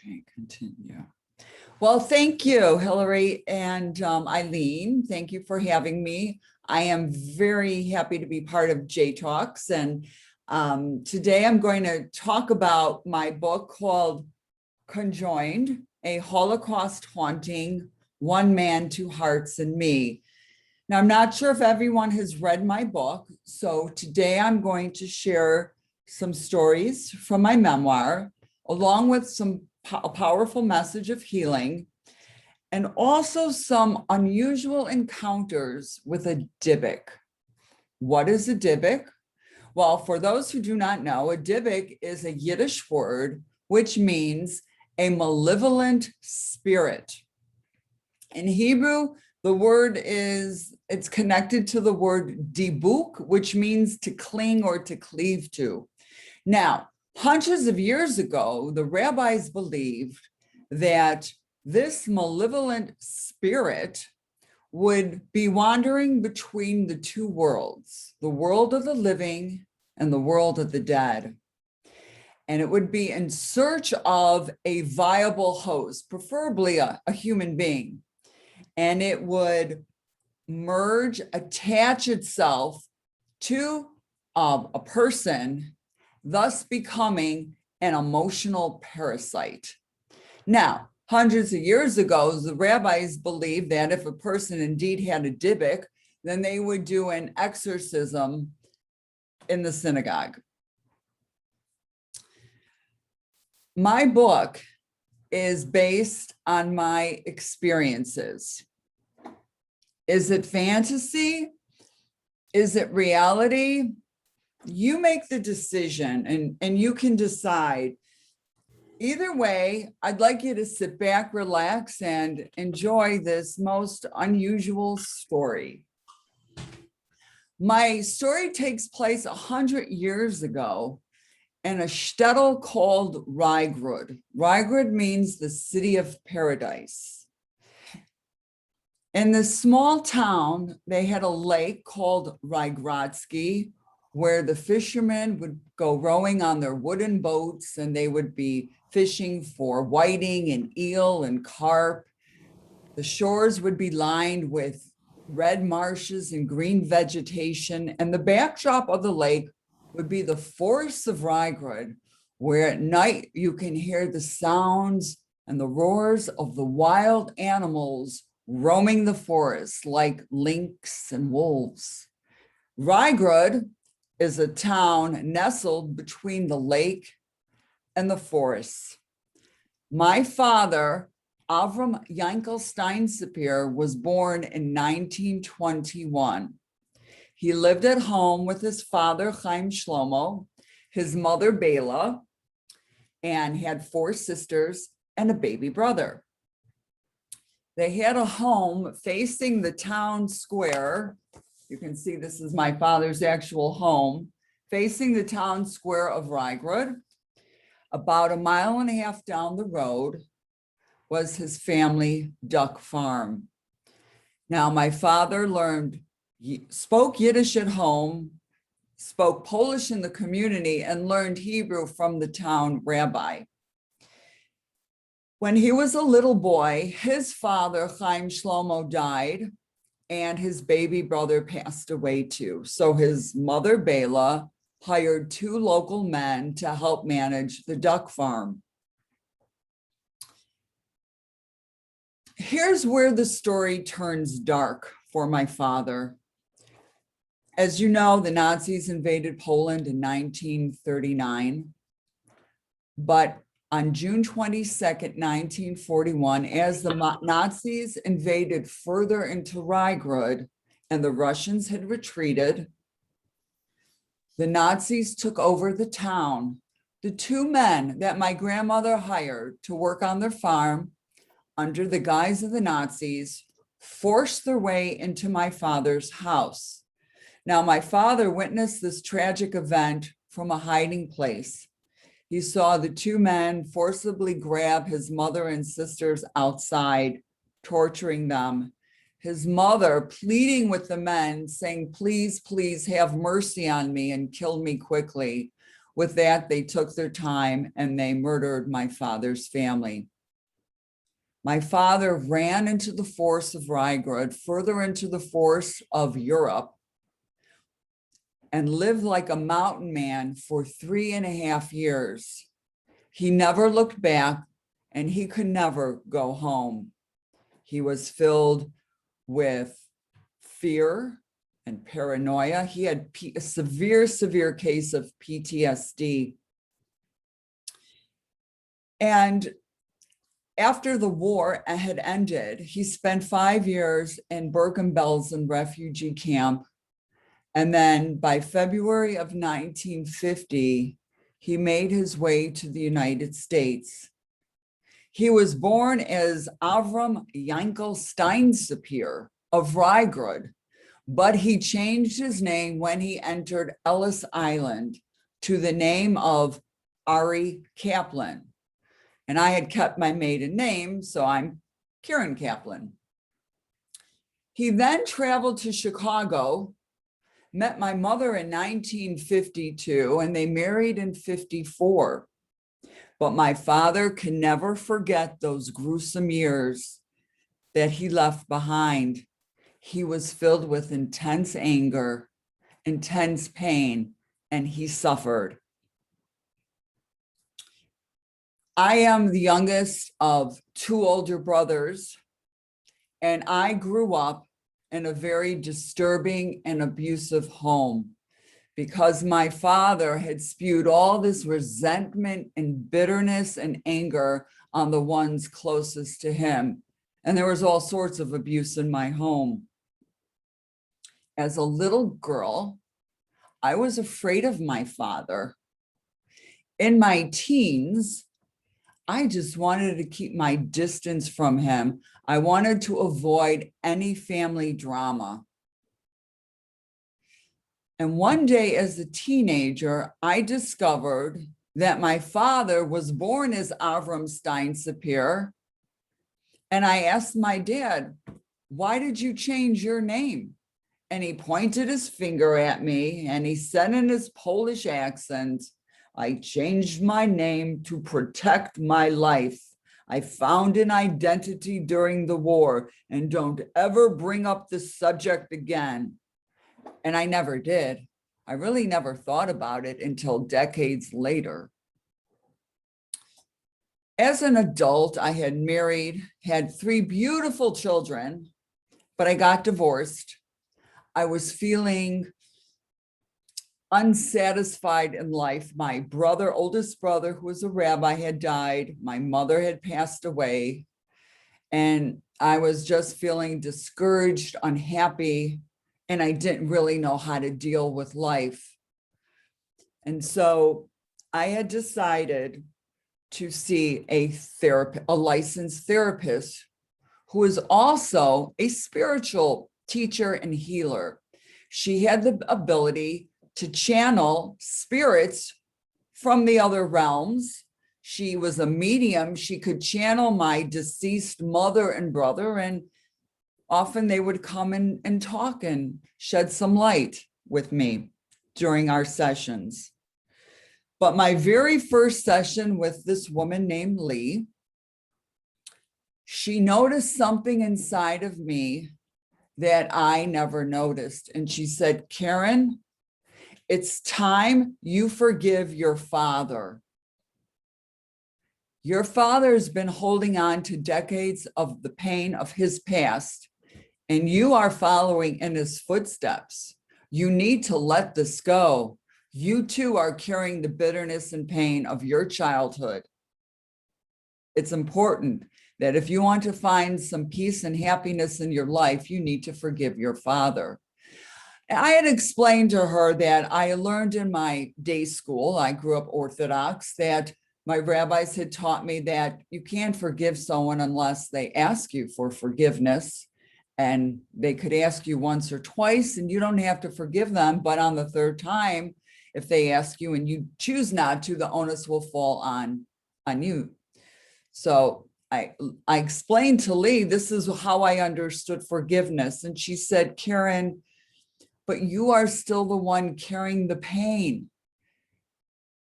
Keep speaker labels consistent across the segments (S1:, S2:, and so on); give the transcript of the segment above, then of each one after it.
S1: Okay, continue. Well, thank you, Hillary and Eileen. Thank you for having me. I am very happy to be part of J Talks. And today I'm going to talk about my book called Conjoined, a Holocaust Haunting, One Man, Two Hearts and Me. Now, I'm not sure if everyone has read my book. So today I'm going to share some stories from my memoir, along with a powerful message of healing, and also some unusual encounters with a Dybbuk. What is a Dybbuk? Well, for those who do not know, a Dybbuk is a Yiddish word, which means a malevolent spirit. In Hebrew, the word it's connected to the word dibuk, which means to cling or to cleave to. Now, hundreds of years ago, the rabbis believed that this malevolent spirit would be wandering between the two worlds, the world of the living and the world of the dead. And it would be in search of a viable host, preferably a human being. And it would merge, attach itself to a person, thus becoming an emotional parasite. Now, hundreds of years ago, the rabbis believed that if a person indeed had a Dybbuk, then they would do an exorcism in the synagogue. My book is based on my experiences. Is it fantasy? Is it reality? You make the decision and you can decide. Either way, I'd like you to sit back, relax, and enjoy this most unusual story. My story takes place 100 years ago in a shtetl called Raigrod. Raigrod means the city of paradise. In this small town, they had a lake called Raigradsky, where the fishermen would go rowing on their wooden boats, and they would be fishing for whiting and eel and carp. The shores would be lined with red marshes and green vegetation, and the backdrop of the lake would be the forests of Raigrod, where at night you can hear the sounds and the roars of the wild animals roaming the forest like lynx and wolves. Raigrod is a town nestled between the lake and the forests. My father, Avram Yankel Steinsapir, was born in 1921. He lived at home with his father, Chaim Shlomo, his mother, Bela, and had 4 sisters and a baby brother. They had a home facing the town square. You can see this is my father's actual home, facing the town square of Raigrod. About 1.5 miles down the road was his family duck farm. Now, my father spoke Yiddish at home, spoke Polish in the community, and learned Hebrew from the town rabbi. When he was a little boy, his father, Chaim Shlomo, died, and his baby brother passed away too. So his mother, Bela, hired 2 local men to help manage the duck farm. Here's where the story turns dark for my father. As you know, the Nazis invaded Poland in 1939, but on June 22nd, 1941, as the Nazis invaded further into Raigrod and the Russians had retreated, the Nazis took over the town. The 2 men that my grandmother hired to work on their farm under the guise of the Nazis forced their way into my father's house. Now, my father witnessed this tragic event from a hiding place. He saw the 2 men forcibly grab his mother and sisters outside, torturing them. His mother pleading with the men, saying, please, please have mercy on me and kill me quickly, With that, they took their time and they murdered my father's family. My father ran into the forests of Rygrid, further into the forests of Europe, and lived like a mountain man for 3.5 years. He never looked back, and he could never go home. He was filled with fear and paranoia. He had a severe case of PTSD. And after the war had ended, he spent 5 years in Bergen-Belsen refugee camp. And then by February of 1950, he made his way to the United States. He was born as Avram Yankel Steinsapier of Rygrid, but he changed his name when he entered Ellis Island to the name of Ahri Kaplan. And I had kept my maiden name, so I'm Karen Kaplan. He then traveled to Chicago, met my mother in 1952, and they married in 54. But my father can never forget those gruesome years that he left behind. He was filled with intense anger, intense pain, and he suffered. I am the youngest of 2 older brothers, and I grew up in a very disturbing and abusive home because my father had spewed all this resentment and bitterness and anger on the ones closest to him. And there was all sorts of abuse in my home. As a little girl, I was afraid of my father. In my teens, I just wanted to keep my distance from him. I wanted to avoid any family drama. And one day as a teenager, I discovered that my father was born as Avram Steinsapier. And I asked my dad, why did you change your name? And he pointed his finger at me and he said in his Polish accent, I changed my name to protect my life. I found an identity during the war and don't ever bring up the subject again. And I never did. I really never thought about it until decades later. As an adult, I had married, had 3 beautiful children, but I got divorced. I was feeling unsatisfied in life. My brother, oldest brother, who was a rabbi, had died. My mother had passed away. And I was just feeling discouraged, unhappy, and I didn't really know how to deal with life. And so I had decided to see a licensed therapist who is also a spiritual teacher and healer. She had the ability to channel spirits from the other realms. She was a medium. She could channel my deceased mother and brother, and often they would come and talk and shed some light with me during our sessions. But my very first session with this woman named Lee, she noticed something inside of me that I never noticed. And she said, Karen, it's time you forgive your father. Your father has been holding on to decades of the pain of his past, and you are following in his footsteps. You need to let this go. You too are carrying the bitterness and pain of your childhood. It's important that if you want to find some peace and happiness in your life, you need to forgive your father. I had explained to her that I learned in my day school, I grew up Orthodox, that my rabbis had taught me that you can't forgive someone unless they ask you for forgiveness. And they could ask you once or twice and you don't have to forgive them. But on the 3rd time, if they ask you and you choose not to, the onus will fall on you. So I explained to Lee, this is how I understood forgiveness. And she said, Karen, but you are still the one carrying the pain.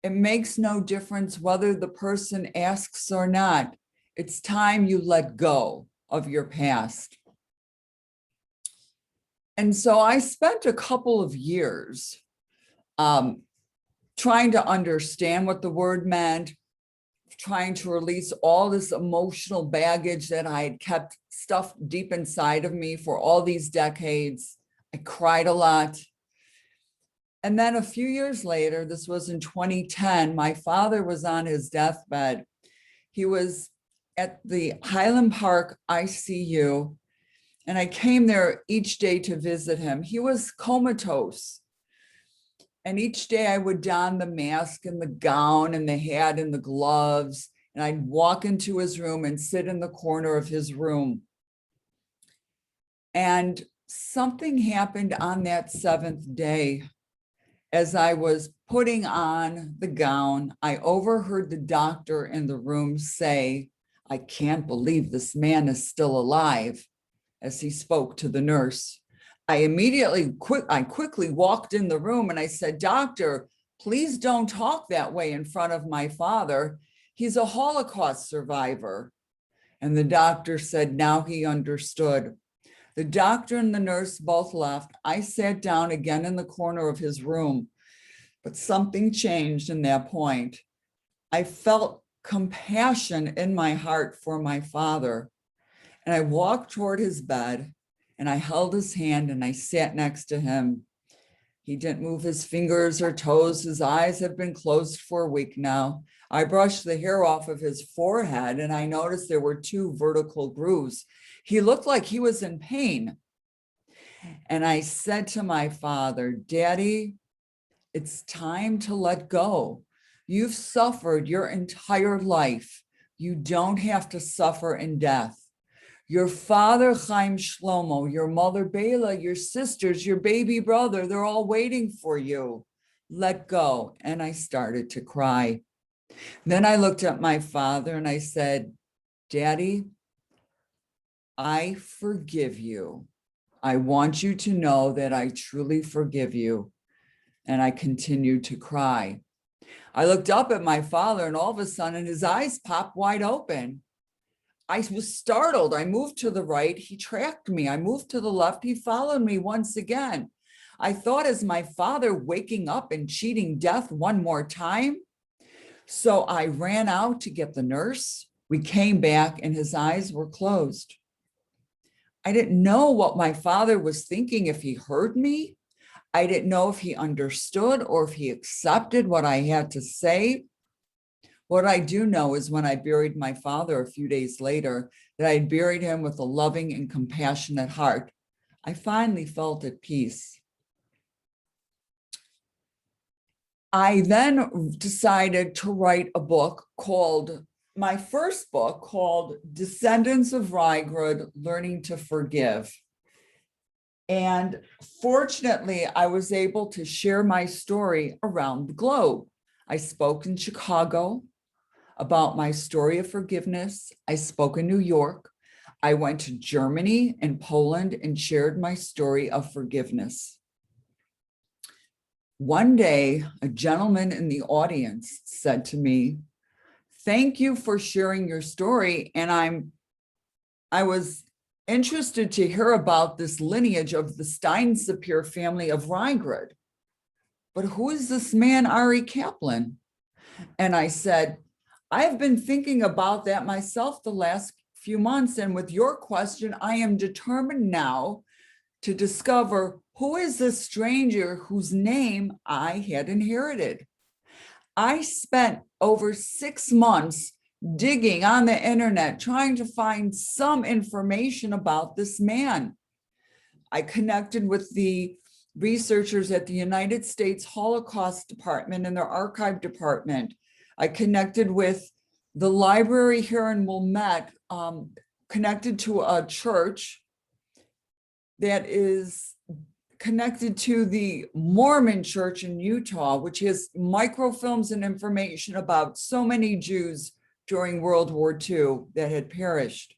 S1: It makes no difference whether the person asks or not. It's time you let go of your past. And so I spent a couple of years trying to understand what the word meant, trying to release all this emotional baggage that I had kept stuffed deep inside of me for all these decades. I cried a lot. And then a few years later, this was in 2010, my father was on his deathbed. He was at the Highland Park ICU, and I came there each day to visit him. He was comatose. And each day I would don the mask and the gown and the hat and the gloves, and I'd walk into his room and sit in the corner of his room. And something happened on that 7th day. As I was putting on the gown, I overheard the doctor in the room say, "I can't believe this man is still alive," as he spoke to the nurse. I quickly walked in the room and I said, "Doctor, please don't talk that way in front of my father. He's a Holocaust survivor." And the doctor said, now he understood. The doctor and the nurse both left. I sat down again in the corner of his room, but something changed in that point. I felt compassion in my heart for my father. And I walked toward his bed and I held his hand and I sat next to him. He didn't move his fingers or toes. His eyes have been closed for a week now. I brushed the hair off of his forehead and I noticed there were 2 vertical grooves. He looked like he was in pain. And I said to my father, "Daddy, it's time to let go. You've suffered your entire life. You don't have to suffer in death. Your father, Chaim Shlomo, your mother, Bela, your sisters, your baby brother, they're all waiting for you. Let go." And I started to cry. Then I looked at my father and I said, "Daddy, I forgive you. I want you to know that I truly forgive you." And I continued to cry. I looked up at my father and all of a sudden his eyes popped wide open. I was startled. I moved to the right. He tracked me. I moved to the left. He followed me once again. I thought, is my father waking up and cheating death one more time? So I ran out to get the nurse. We came back and his eyes were closed. I didn't know what my father was thinking, if he heard me. I didn't know if he understood or if he accepted what I had to say. What I do know is when I buried my father a few days later, that I buried him with a loving and compassionate heart. I finally felt at peace. I then decided to write a book called, my first book called Descendants of Rygrid, Learning to Forgive. And fortunately, I was able to share my story around the globe. I spoke in Chicago about my story of forgiveness. I spoke in New York. I went to Germany and Poland and shared my story of forgiveness. One day, a gentleman in the audience said to me, "Thank you for sharing your story. And I was interested to hear about this lineage of the Steinsapier family of Rygrid. But who is this man, Ahri Kaplan?" And I said, "I've been thinking about that myself the last few months. And with your question, I am determined now to discover who is this stranger whose name I had inherited." I spent over 6 months digging on the internet, trying to find some information about this man. I connected with the researchers at the United States Holocaust Department and their archive department. I connected with the library here in Wilmette, connected to a church that is connected to the Mormon church in Utah, which has microfilms and information about so many Jews during World War II that had perished.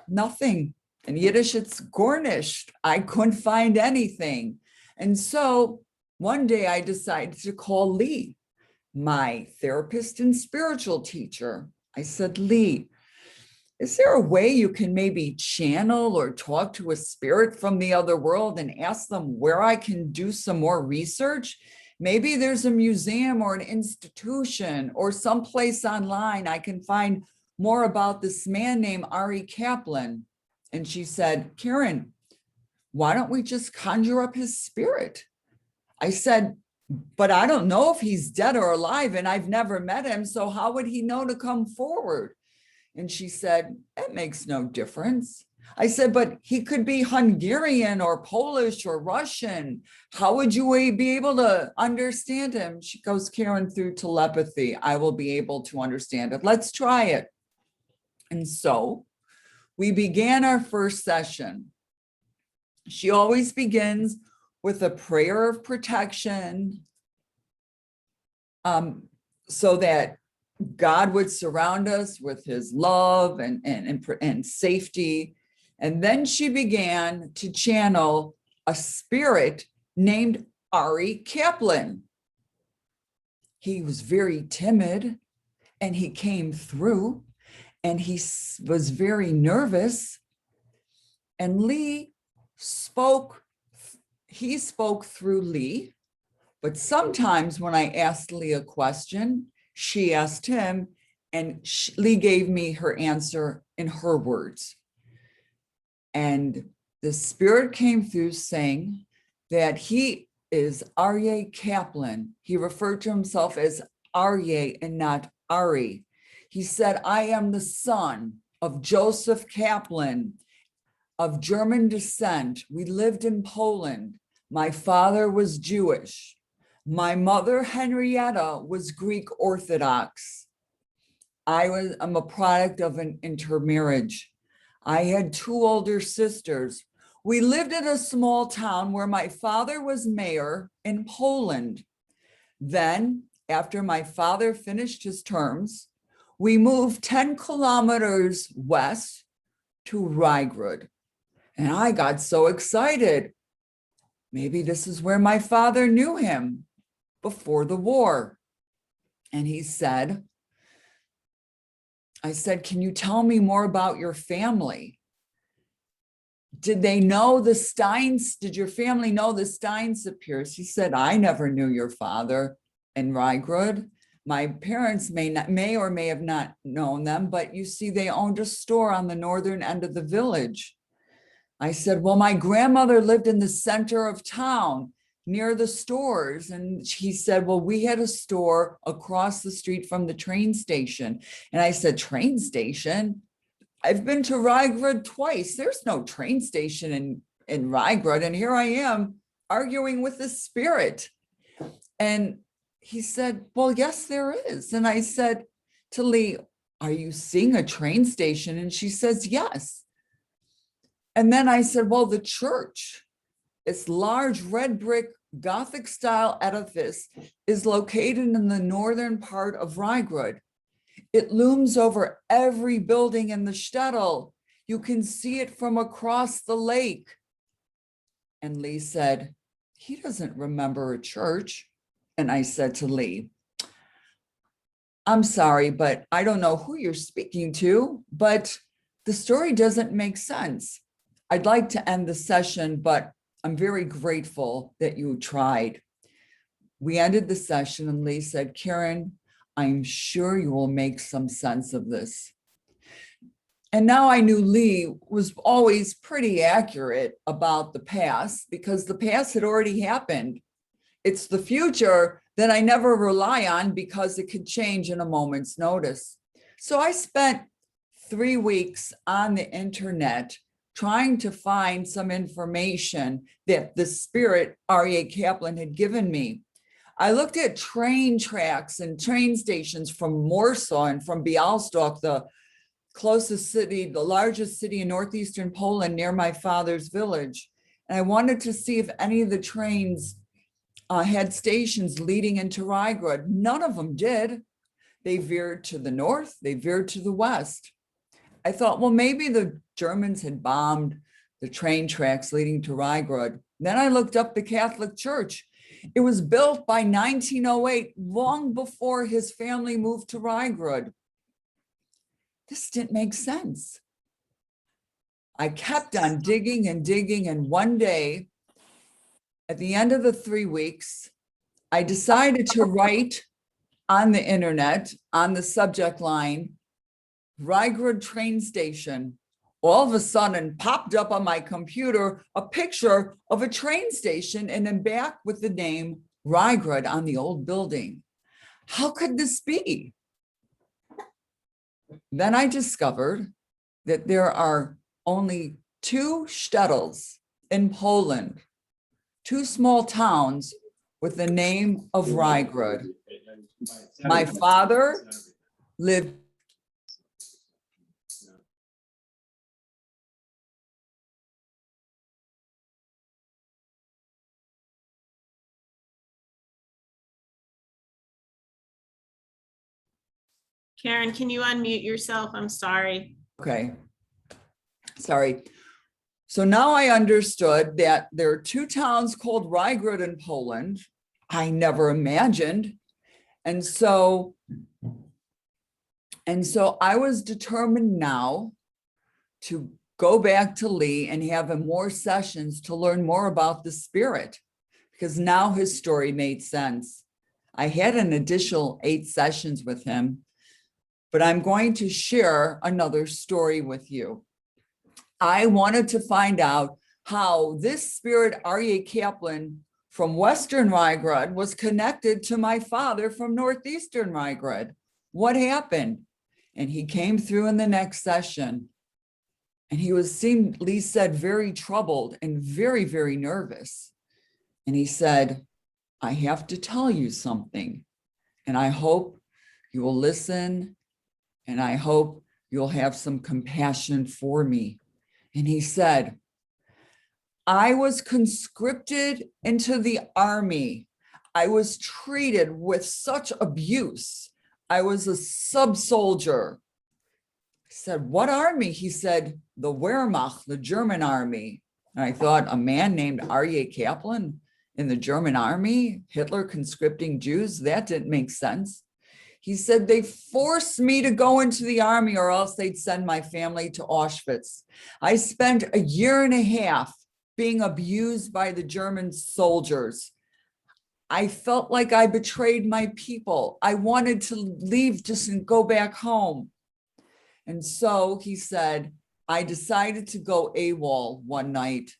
S1: Nothing. In Yiddish, it's Gornisht. I couldn't find anything. And so one day I decided to call Lee. my therapist and spiritual teacher. I said, Lee, is there a way you can maybe channel or talk to a spirit from the other world and ask them where I can do some more research? Maybe there's a museum or an institution or someplace online I can find more about this man named Ahri Kaplan. And she said, Karen, why don't we just conjure up his spirit? I said, but I don't know if he's dead or alive, and I've never met him, so how would he know to come forward? And she said, it makes no difference. I said, but he could be Hungarian or Polish or Russian. How would you be able to understand him? She goes, Karen, through telepathy, I will be able to understand it. Let's try it. And so we began our first session. She always begins with a prayer of protection, so that God would surround us with his love and safety. And then she began to channel a spirit named Ahri Kaplan. He was very timid and he came through and he was very nervous. And he spoke through Lee. But sometimes when I asked Lee a question, she asked him, and Lee gave me her answer in her words. And the spirit came through saying that he is Ahri Kaplan. He referred to himself as Ahri and not Ahri. He said, I am the son of Joseph Kaplan of German descent. We lived in Poland. My father was Jewish. My mother, Henrietta, was Greek Orthodox. I'm a product of an intermarriage. I had 2 older sisters. We lived in a small town where my father was mayor in Poland. Then, after my father finished his terms, we moved 10 kilometers west to Rygrid. And I got so excited. Maybe this is where my father knew him before the war. And he said, I said, can you tell me more about your family? Did they know the Steins? Did your family know the Steinsapiers? He said, I never knew your father in Rygrid. My parents may or may have not known them, but you see, they owned a store on the northern end of the village. I said, well, my grandmother lived in the center of town near the stores. And he said, well, we had a store across the street from the train station. And I said, train station? I've been to Rygrid twice. There's no train station in Rygrid. And here I am arguing with the spirit. And he said, well, yes, there is. And I said to Lee, are you seeing a train station? And she says, yes. And then I said, well, the church, this large red brick Gothic style edifice, is located in the northern part of Rygrid. It looms over every building in the shtetl. You can see it from across the lake. And Lee said, he doesn't remember a church. And I said to Lee, I'm sorry, but I don't know who you're speaking to, but the story doesn't make sense. I'd like to end the session, but I'm very grateful that you tried. We ended the session and Lee said, Karen, I'm sure you will make some sense of this. And now I knew Lee was always pretty accurate about the past because the past had already happened. It's the future that I never rely on because it could change in a moment's notice. So I spent 3 weeks on the internet trying to find some information that the spirit Ahri Kaplan had given me. I looked at train tracks and train stations from Warsaw and from Białystok, the closest city, the largest city in northeastern Poland near my father's village. And I wanted to see if any of the trains had stations leading into Rygrid. None of them did. They veered to the north, they veered to the west. I thought, well, maybe the Germans had bombed the train tracks leading to Rygrid. Then I looked up the Catholic Church. It was built by 1908, long before his family moved to Rygrid. This didn't make sense. I kept on digging and digging, and one day, at the end of the 3 weeks, I decided to write on the internet, on the subject line, Rygrid train station. All of a sudden popped up on my computer a picture of a train station and then back with the name Rygrid on the old building. How could this be? Then I discovered that there are only 2 shtetls in Poland, 2 small towns with the name of Rygrid. My father lived
S2: Karen, can you unmute yourself? I'm sorry.
S1: Okay. Sorry. So now I understood that there are 2 towns called Rygrid in Poland. I never imagined. And so I was determined now to go back to Lee and have him more sessions to learn more about the spirit, because now his story made sense. I had an additional 8 sessions with him, but I'm going to share another story with you. I wanted to find out how this spirit, Ahri Kaplan from Western Rygrid, was connected to my father from Northeastern Rygrid. What happened? And he came through in the next session, and he seemed, Lee said, very troubled and very, very nervous. And he said, I have to tell you something, and I hope you will listen, and I hope you'll have some compassion for me. And he said, I was conscripted into the army. I was treated with such abuse. I was a sub-soldier. I said, what army? He said, the Wehrmacht, the German army. And I thought, a man named Ahri Kaplan in the German army, Hitler conscripting Jews? That didn't make sense. He said, they forced me to go into the army or else they'd send my family to Auschwitz. I spent a year and a half being abused by the German soldiers. I felt like I betrayed my people. I wanted to leave just and go back home. And so he said, I decided to go AWOL one night.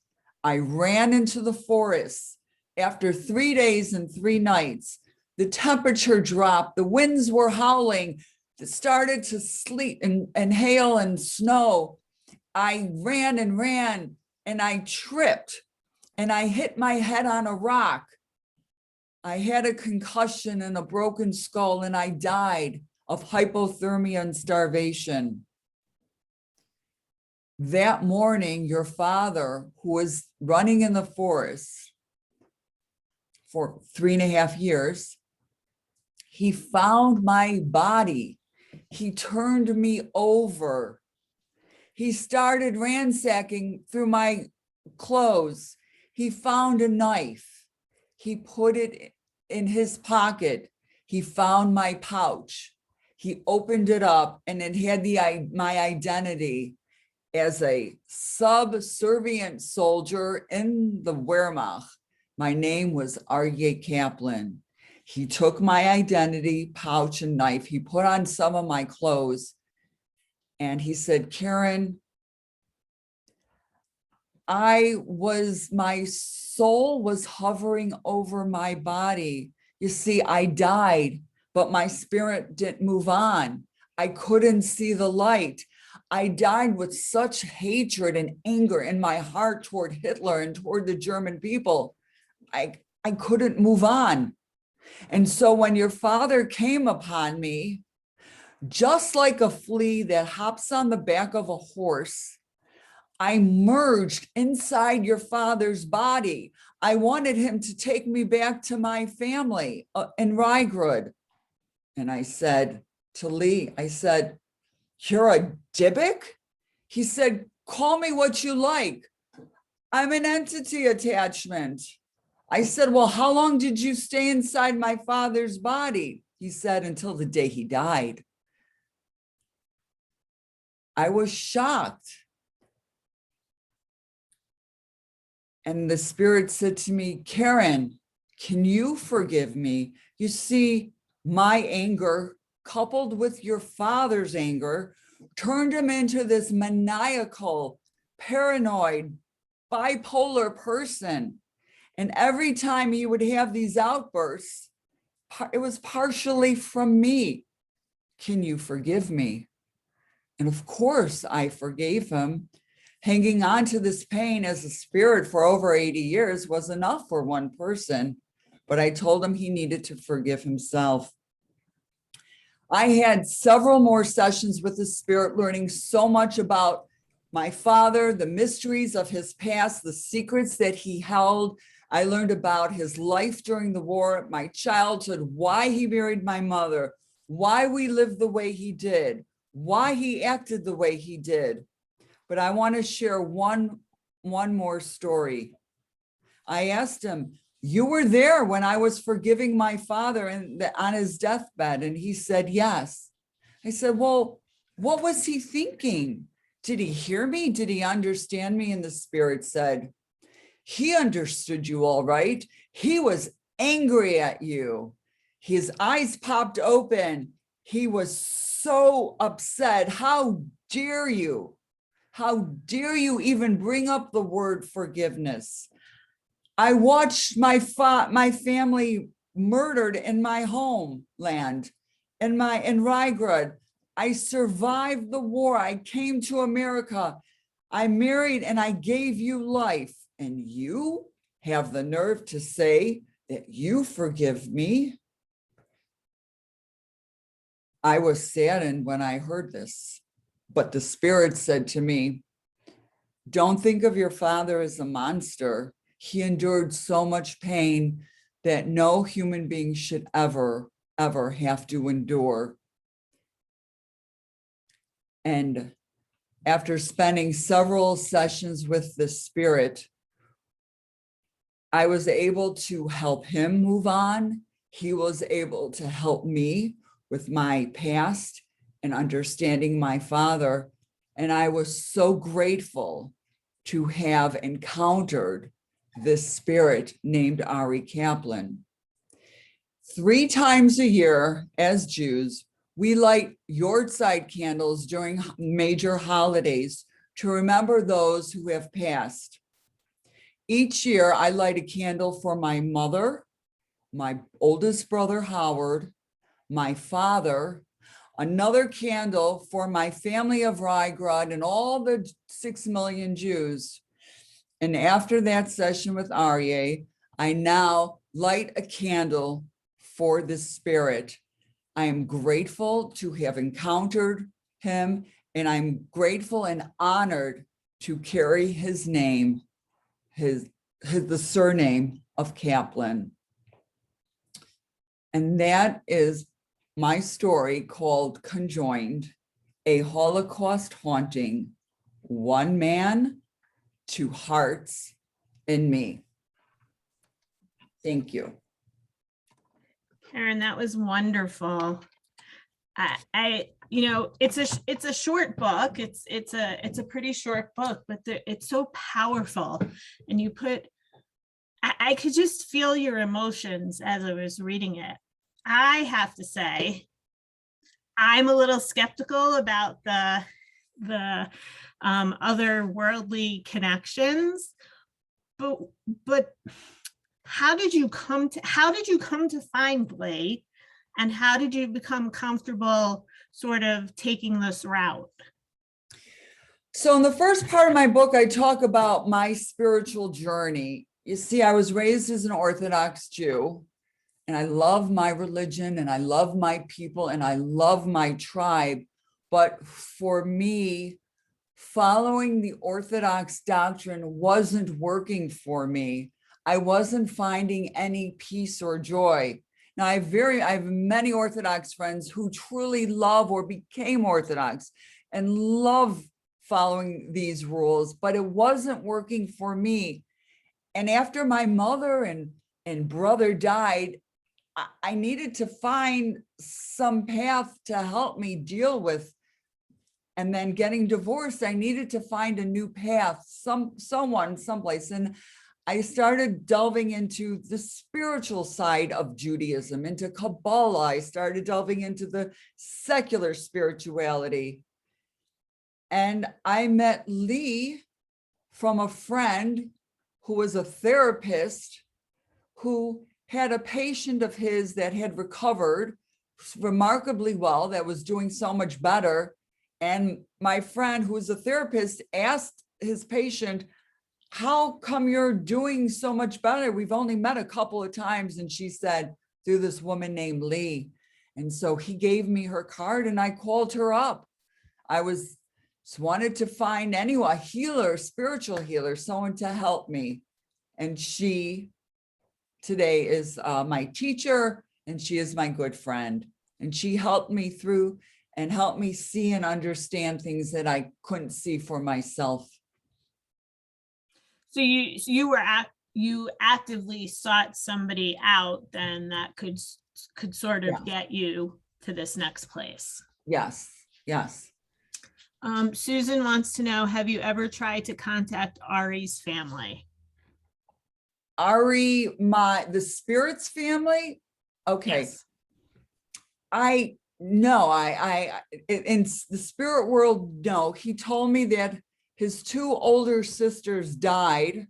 S1: I ran into the forest. After 3 days and 3 nights, the temperature dropped, the winds were howling, it started to sleet and hail and snow. I ran and ran, and I tripped, and I hit my head on a rock. I had a concussion and a broken skull, and I died of hypothermia and starvation. That morning, your father, who was running in the forest for 3.5 years, he found my body. He turned me over. He started ransacking through my clothes. He found a knife. He put it in his pocket. He found my pouch. He opened it up, and it had my identity as a subservient soldier in the Wehrmacht. My name was Ahri Kaplan. He took my identity, pouch, and knife. He put on some of my clothes, and he said, Karen, my soul was hovering over my body. You see, I died, but my spirit didn't move on. I couldn't see the light. I died with such hatred and anger in my heart toward Hitler and toward the German people. I couldn't move on. And so when your father came upon me, just like a flea that hops on the back of a horse, I merged inside your father's body. I wanted him to take me back to my family in Rygrid. And I said to Lee, I said, you're a Dybbuk? He said, call me what you like. I'm an entity attachment. I said, well, how long did you stay inside my father's body? He said, until the day he died. I was shocked. And the spirit said to me, Karen, can you forgive me? You see, my anger coupled with your father's anger turned him into this maniacal, paranoid, bipolar person. And every time he would have these outbursts, it was partially from me. Can you forgive me? And of course, I forgave him. Hanging on to this pain as a spirit for over 80 years was enough for one person, but I told him he needed to forgive himself. I had several more sessions with the spirit, learning so much about my father, the mysteries of his past, the secrets that he held. I learned about his life during the war, my childhood, why he married my mother, why we lived the way he did, why he acted the way he did. But I want to share one more story. I asked him, you were there when I was forgiving my father on his deathbed? And he said, yes. I said, well, what was he thinking? Did he hear me? Did he understand me? And the spirit said, he understood you all right. He was angry at you. His eyes popped open. He was so upset. How dare you? How dare you even bring up the word forgiveness? I watched my family murdered in my homeland, in Rygrid. I survived the war. I came to America. I married and I gave you life. And you have the nerve to say that you forgive me? I was saddened when I heard this. But the spirit said to me, don't think of your father as a monster. He endured so much pain that no human being should ever have to endure. And after spending several sessions with the spirit, I was able to help him move on. He was able to help me with my past and understanding my father. And I was so grateful to have encountered this spirit named Ahri Kaplan. 3 times a year as Jews, we light yard-side candles during major holidays to remember those who have passed. Each year, I light a candle for my mother, my oldest brother, Howard, my father, another candle for my family of Rygrid and all the 6 million Jews. And after that session with Aryeh, I now light a candle for the spirit. I am grateful to have encountered him, and I'm grateful and honored to carry his name, the surname of Kaplan. And that is my story called Conjoined, a Holocaust haunting, one man, 2 hearts in me. Thank you.
S2: Karen, that was wonderful. It's a short book. It's a pretty short book, but it's so powerful. And I could just feel your emotions as I was reading it. I have to say, I'm a little skeptical about the other worldly connections, but how did you come to find Blake, and how did you become comfortable sort of taking this route?
S1: So in the first part of my book, I talk about my spiritual journey. You see, I was raised as an Orthodox Jew, and I love my religion, and I love my people, and I love my tribe. But for me, following the Orthodox doctrine wasn't working for me. I wasn't finding any peace or joy. Now, I have many Orthodox friends who truly love or became Orthodox and love following these rules, but it wasn't working for me. And after my mother and brother died, I needed to find some path to help me deal with. And then getting divorced, I needed to find a new path, someone, someplace. And I started delving into the spiritual side of Judaism, into Kabbalah. I started delving into the secular spirituality. And I met Lee from a friend who was a therapist who had a patient of his that had recovered remarkably well, that was doing so much better. And my friend, who was a therapist, asked his patient, how come you're doing so much better? We've only met a couple of times. And she said, through this woman named Lee. And so he gave me her card and I called her up. I wanted to find anyone, a healer, spiritual healer, someone to help me. And she today is my teacher, and she is my good friend. And she helped me through and helped me see and understand things that I couldn't see for myself.
S2: So you actively sought somebody out then that could sort of get you to this next place.
S1: Yes, yes.
S2: Susan wants to know, have you ever tried to contact Ahri's family?
S1: Ahri, the spirit's family? Okay.
S2: Yes.
S1: In the spirit world, no. He told me that his two older sisters died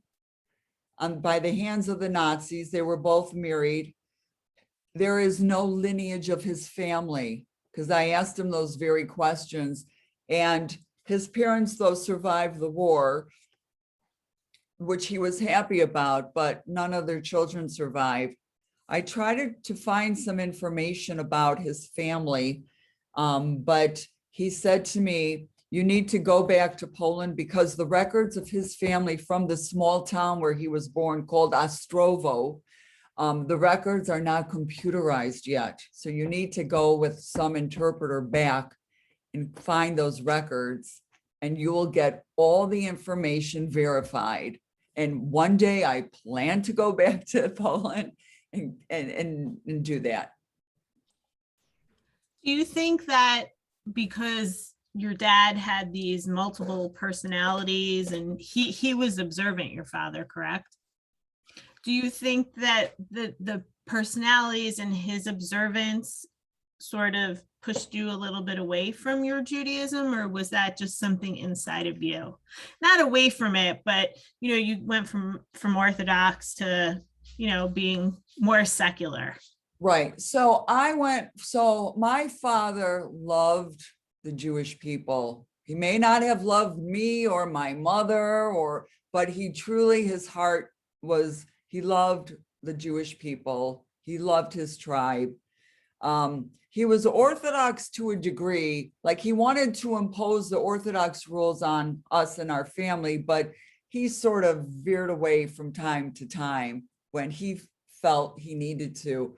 S1: by the hands of the Nazis. They were both married. There is no lineage of his family, because I asked him those very questions. And his parents, though, survived the war, which he was happy about, but none of their children survived. I tried to find some information about his family, but he said to me, you need to go back to Poland because the records of his family from the small town where he was born called Ostrowo, the records are not computerized yet. So you need to go with some interpreter back and find those records, and you will get all the information verified. And one day I plan to go back to Poland and do that.
S2: Do you think that because your dad had these multiple personalities and he was observant, your father, correct? Do you think that the personalities and his observance sort of pushed you a little bit away from your Judaism, or was that just something inside of you? Not away from it, but you went from Orthodox to being more secular.
S1: Right. So my father loved the Jewish people. He may not have loved me or my mother, but he truly, his heart was, he loved the Jewish people. He loved his tribe. He was Orthodox to a degree, like he wanted to impose the Orthodox rules on us and our family, but he sort of veered away from time to time when he felt he needed to.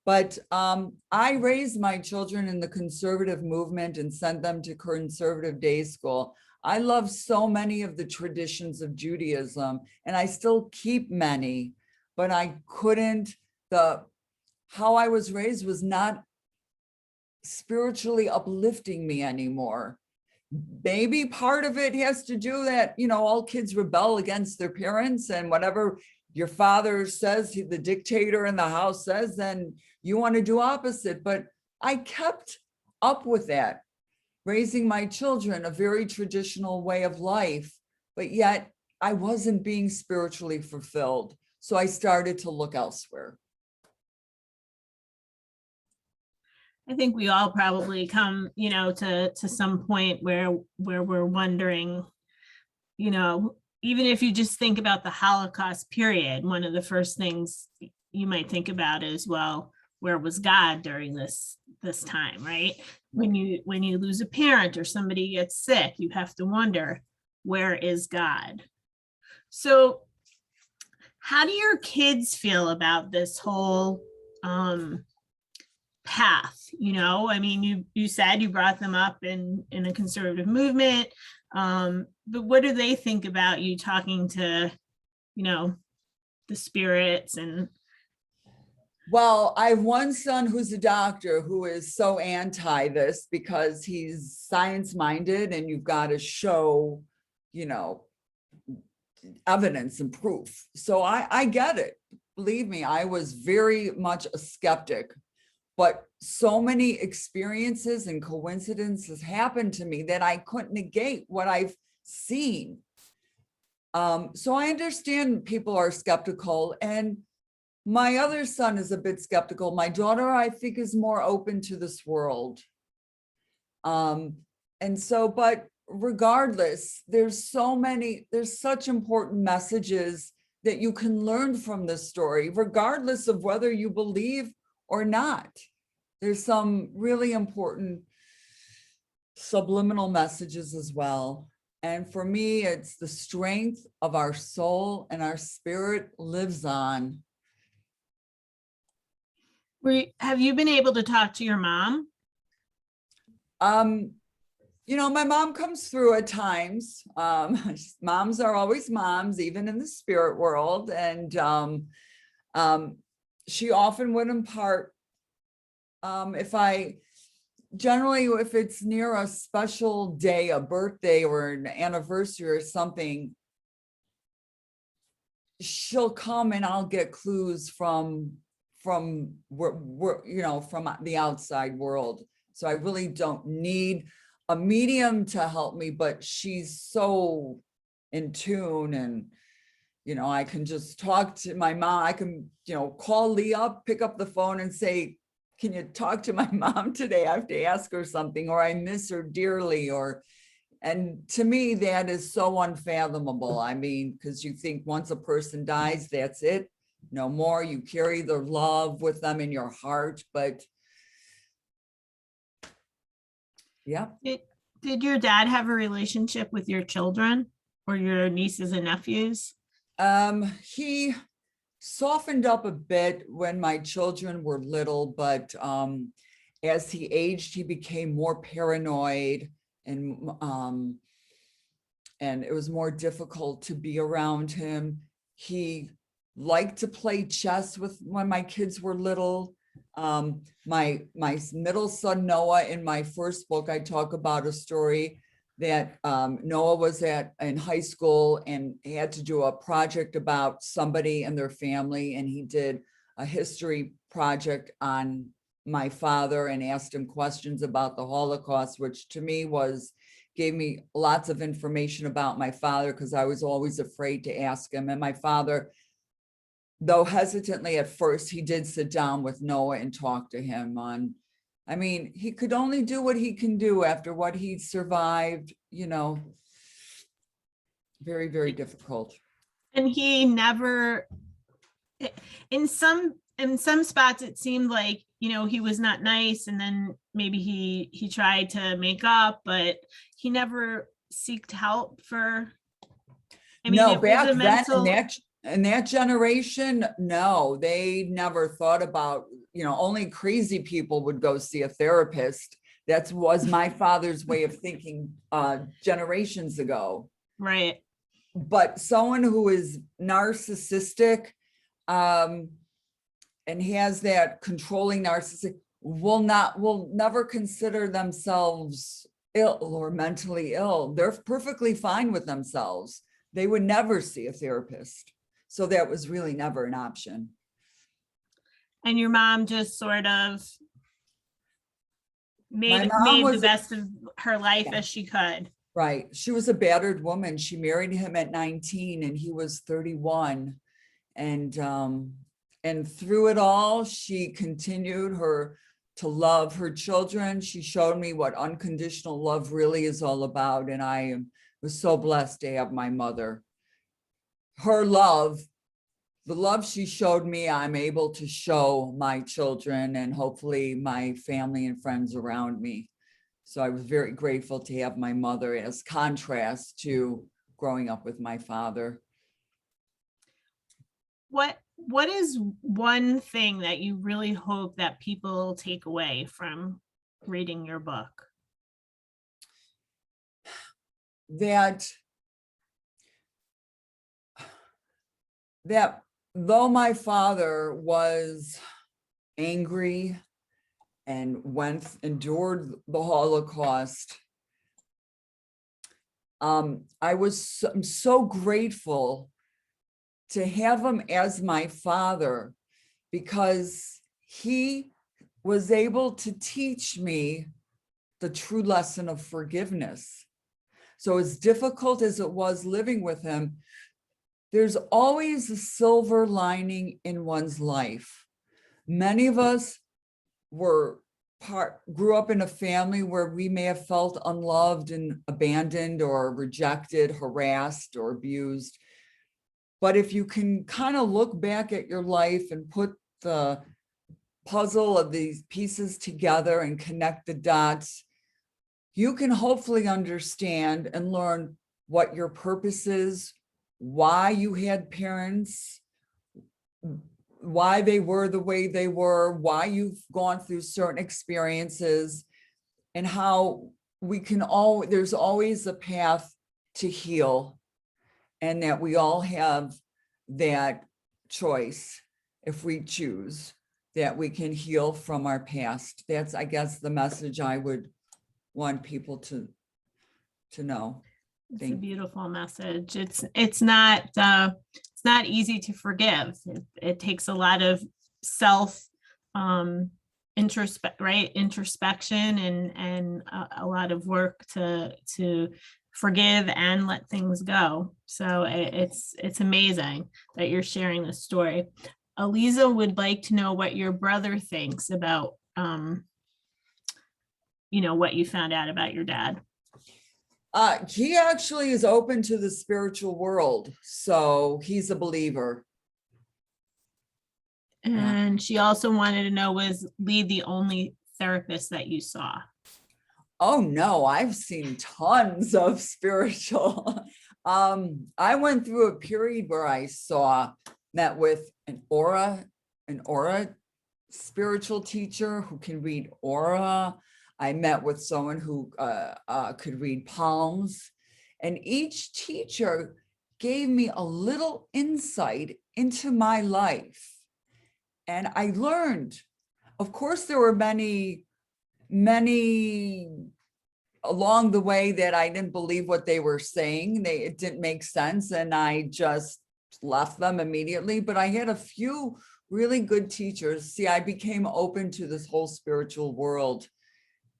S1: But I raised my children in the conservative movement and sent them to conservative day school. I love so many of the traditions of Judaism, and I still keep many, but I couldn't, how I was raised was not spiritually uplifting me anymore. Maybe part of it has to do that, all kids rebel against their parents, and whatever your father says, the dictator in the house says, then you want to do opposite. But I kept up with that, raising my children a very traditional way of life, but yet I wasn't being spiritually fulfilled. So I started to look elsewhere.
S2: I think we all probably come, to some point where we're wondering, even if you just think about the Holocaust period, one of the first things you might think about is, well, where was God during this time, right? When you lose a parent or somebody gets sick, you have to wonder, where is God? So how do your kids feel about this whole path? I mean, you said you brought them up in a conservative movement, but what do they think about you talking to the spirits and.
S1: Well, I have one son who's a doctor who is so anti this because he's science minded and you've got to show, you know, evidence and proof. So I get it. Believe me, I was very much a skeptic, but so many experiences and coincidences happened to me that I couldn't negate what I've seen. So I understand people are skeptical, and my other son is a bit skeptical. My daughter, I think, is more open to this world. And so, but regardless, there's such important messages that you can learn from this story, regardless of whether you believe or not. There's some really important subliminal messages as well. And for me, it's the strength of our soul and our spirit lives on.
S2: Have you been able to talk to your mom?
S1: You know, my mom comes through at times. Moms are always moms, even in the spirit world. And she often would impart, if it's near a special day, a birthday or an anniversary or something, she'll come and I'll get clues from the outside world. So I really don't need a medium to help me, but she's so in tune, and I can just talk to my mom. I can call Lee up, pick up the phone and say, can you talk to my mom today? I have to ask her something, or I miss her dearly. And to me, that is so unfathomable. I mean, because you think once a person dies, that's it, no more. You carry their love with them in your heart, but yeah.
S2: Did your dad have a relationship with your children or your nieces and nephews?
S1: He softened up a bit when my children were little, but as he aged, he became more paranoid, and it was more difficult to be around him. He liked to play chess when my kids were little. My middle son Noah, in my first book, I talk about a story that Noah was in high school and he had to do a project about somebody and their family, and he did a history project on my father and asked him questions about the Holocaust, which to me gave me lots of information about my father, because I was always afraid to ask him. And my father, though hesitantly at first, he did sit down with Noah and talk to him on, I mean, he could only do what he can do after what he survived, very, very difficult.
S2: And he never, in some spots, it seemed like, he was not nice, and then maybe he tried to make up, but he never sought help for,
S1: no, back then in that generation, no, they never thought about, only crazy people would go see a therapist. That was my father's way of thinking generations ago.
S2: Right.
S1: But someone who is narcissistic and has that controlling narcissistic will never consider themselves ill or mentally ill. They're perfectly fine with themselves. They would never see a therapist. So that was really never an option.
S2: And your mom just sort of made the best of her life as she could.
S1: Right. She was a battered woman. She married him at 19 and he was 31. And through it all, she continued to love her children. She showed me what unconditional love really is all about. And I was so blessed to have my mother. Her love, the love she showed me, I'm able to show my children and hopefully my family and friends around me. So I was very grateful to have my mother as contrast to growing up with my father.
S2: What is one thing that you really hope that people take away from reading your book?
S1: That though my father was angry and endured the Holocaust, I'm so grateful to have him as my father, because he was able to teach me the true lesson of forgiveness. So as difficult as it was living with him, there's always a silver lining in one's life. Many of us grew up in a family where we may have felt unloved and abandoned or rejected, harassed or abused. But if you can kind of look back at your life and put the puzzle of these pieces together and connect the dots, you can hopefully understand and learn what your purpose is, why you had parents, why they were the way they were, why you've gone through certain experiences, and how there's always a path to heal, and that we all have that choice if we choose, that we can heal from our past. That's, I guess, the message I would want people to know.
S2: It's a beautiful message. It's not easy to forgive. It takes a lot of self introspection and a lot of work to forgive and let things go. So it's amazing that you're sharing this story. Eliza would like to know what your brother thinks about what you found out about your dad.
S1: He actually is open to the spiritual world, so he's a believer.
S2: And she also wanted to know, was Lee the only therapist that you saw?
S1: Oh no, I've seen tons of spiritual. I went through a period where I met with an aura spiritual teacher who can read aura. I met with someone who could read palms, and each teacher gave me a little insight into my life. And I learned, of course, there were many along the way that I didn't believe what they were saying. It didn't make sense, and I just left them immediately. But I had a few really good teachers. See, I became open to this whole spiritual world,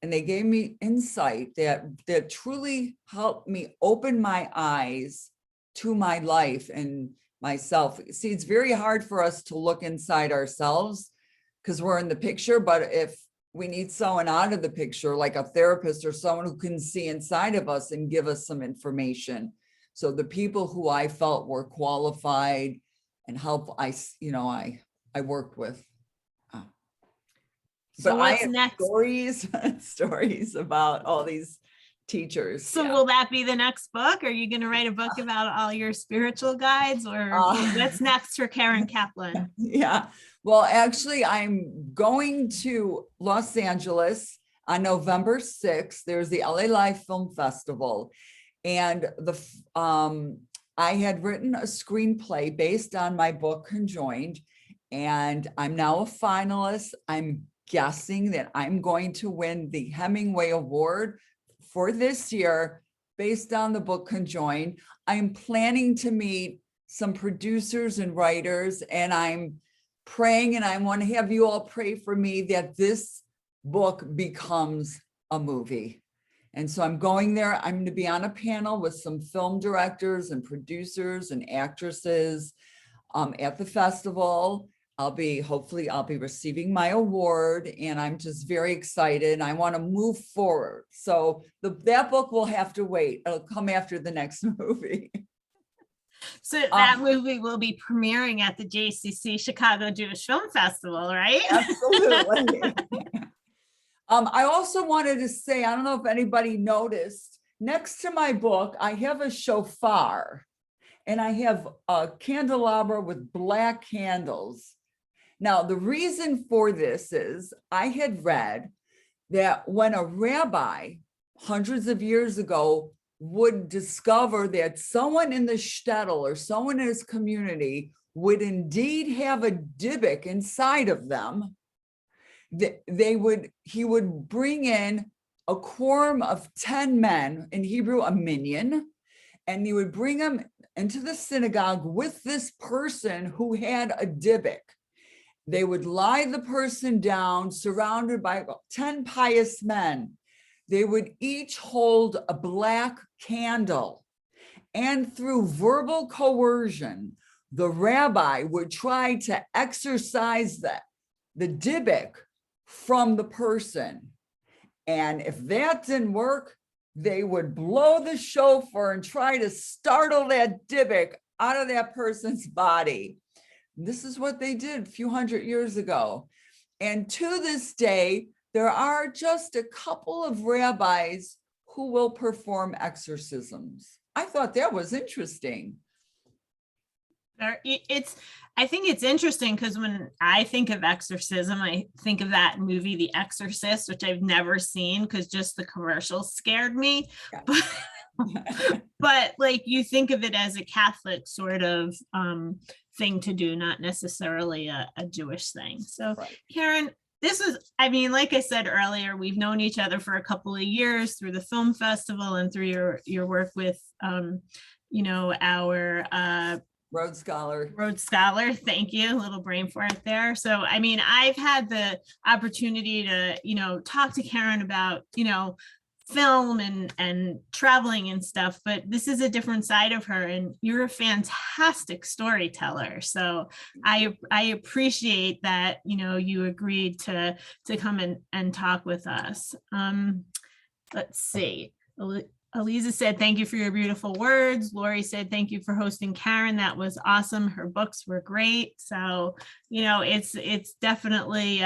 S1: and they gave me insight that truly helped me open my eyes to my life and myself. See, it's very hard for us to look inside ourselves because we're in the picture, but if we need someone out of the picture, like a therapist or someone who can see inside of us and give us some information. So the people who I felt were qualified and help, I worked with.
S2: So
S1: but
S2: what's
S1: I have
S2: next?
S1: Stories about all these teachers.
S2: So will that be the next book? Are you going to write a book about all your spiritual guides, or what's next for Karen Kaplan?
S1: Yeah, well, actually, I'm going to Los Angeles on November 6th. There's the LA Live Film Festival, and I had written a screenplay based on my book Conjoined, and I'm now a finalist. I'm guessing that I'm going to win the Hemingway Award for this year based on the book Conjoined. I'm planning to meet some producers and writers, and I'm praying, and I want to have you all pray for me that this book becomes a movie. And so I'm going there. I'm going to be on a panel with some film directors and producers and actresses at the festival. Hopefully I'll be receiving my award, and I'm just very excited. I want to move forward. So that book will have to wait. It'll come after the next movie.
S2: So that movie will be premiering at the JCC Chicago Jewish Film Festival, right?
S1: Absolutely. I also wanted to say, I don't know if anybody noticed, next to my book, I have a shofar, and I have a candelabra with black candles. Now, the reason for this is I had read that when a rabbi hundreds of years ago would discover that someone in the shtetl or someone in his community would indeed have a dybbuk inside of them, he would bring in a quorum of 10 men, in Hebrew, a minyan, and he would bring them into the synagogue with this person who had a dybbuk. They would lie the person down, surrounded by about 10 pious men. They would each hold a black candle. And through verbal coercion, the rabbi would try to exorcise the dybbuk from the person. And if that didn't work, they would blow the shofar and try to startle that dybbuk out of that person's body. This is what they did a few hundred years ago. And to this day, there are just a couple of rabbis who will perform exorcisms. I thought that was interesting.
S2: I think it's interesting because when I think of exorcism, I think of that movie, The Exorcist, which I've never seen because just the commercials scared me. Yeah. But like you think of it as a Catholic sort of thing to do, not necessarily a Jewish thing. So right. Karen, this is, I mean, like I said earlier, we've known each other for a couple of years through the film festival and through your work with, you know, our
S1: Rhodes Scholar.
S2: Thank you. A little brain fart there. So, I mean, I've had the opportunity to, you know, talk to Karen about, you know, film and traveling and stuff, but this is a different side of her, and you're a fantastic storyteller. So I appreciate that, you know, you agreed to come and talk with us. Let's see. Aliza said, thank you for your beautiful words. Lori said, thank you for hosting Karen. That was awesome. Her books were great. So, you know, it's definitely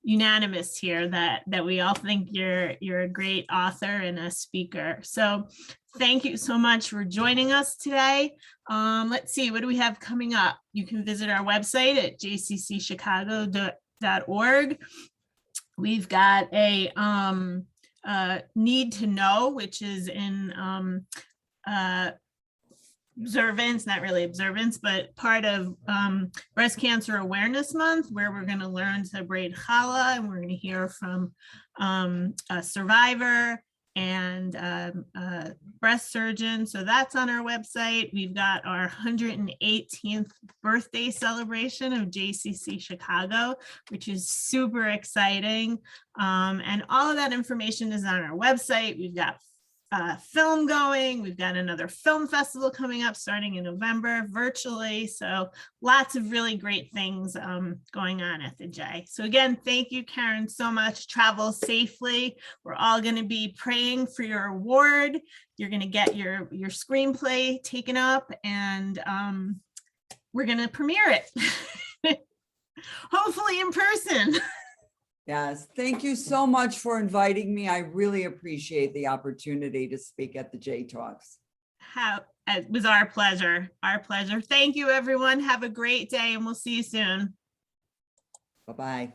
S2: unanimous here that we all think you're a great author and a speaker. So thank you so much for joining us today. Let's see, what do we have coming up? You can visit our website at jccchicago.org. We've got a Need to Know, which is in observance, not really observance, but part of Breast Cancer Awareness Month, where we're going to learn to braid challah, and we're going to hear from a survivor and a breast surgeon. So that's on our website. We've got our 118th birthday celebration of JCC Chicago, which is super exciting. And all of that information is on our website. We've got film going. We've got another film festival coming up starting in November virtually. So lots of really great things going on at the J. So again, thank you, Karen, so much. Travel safely. We're all going to be praying for your award. You're going to get your screenplay taken up, and we're going to premiere it, hopefully in person.
S1: Yes, thank you so much for inviting me. I really appreciate the opportunity to speak at the J Talks.
S2: It was our pleasure. Our pleasure. Thank you, everyone. Have a great day, and we'll see you soon.
S1: Bye-bye.